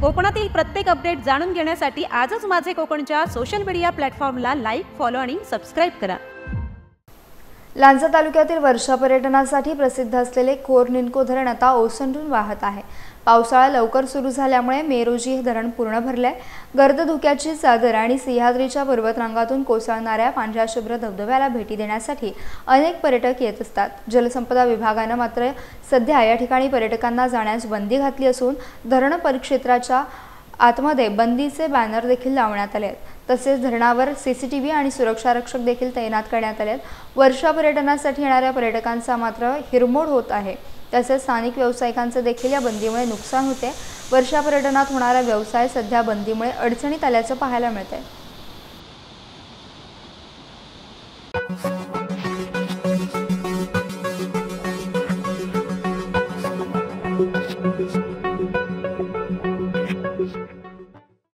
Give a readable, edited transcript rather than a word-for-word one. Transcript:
कोकणातील प्रत्येक अपडेट जाणून घेण्यासाठी आजच माझे कोकणच्या सोशल मीडिया प्लॅटफॉर्मला लाईक, फॉलो आणि सबस्क्राईब करा। लांजा तालुक्यातील वर्षा पर्यटनासाठी प्रसिद्ध असलेले कोरनिन्को धरण आता ओसंडून वाहत आहे। पावसाळा लवकर सुरू झाल्यामुळे मे रोजी हे धरण पूर्ण भरले। गर्द धुक्याची चादर आणि सिंहाद्रीच्या पर्वतरांगातून कोसळणाऱ्या पांढऱ्या शुभ्र धबधब्याला भेटी देण्यासाठी अनेक पर्यटक येत असतात। जलसंपदा विभागाने मात्र सध्या या ठिकाणी पर्यटकांना जाण्यास बंदी घातली असून धरण परिक्षेत्राच्या आतमध्ये बंदीचे बॅनर देखील लावण्यात आले आहेत। तसेच धरणावर सीसीटीव्ही आणि सुरक्षा रक्षक देखील तैनात करण्यात आले आहेत। वर्षा पर्यटनासाठी येणाऱ्या पर्यटकांचा मात्र हिरमोड होत आहे। तसेच स्थानिक व्यावसायिकांचे देखील या बंदीमुळे नुकसान होते। वर्षा पर्यटनात होणारा व्यवसाय सध्या बंदीमुळे अडचणीत आल्याचे पाहायला मिळते।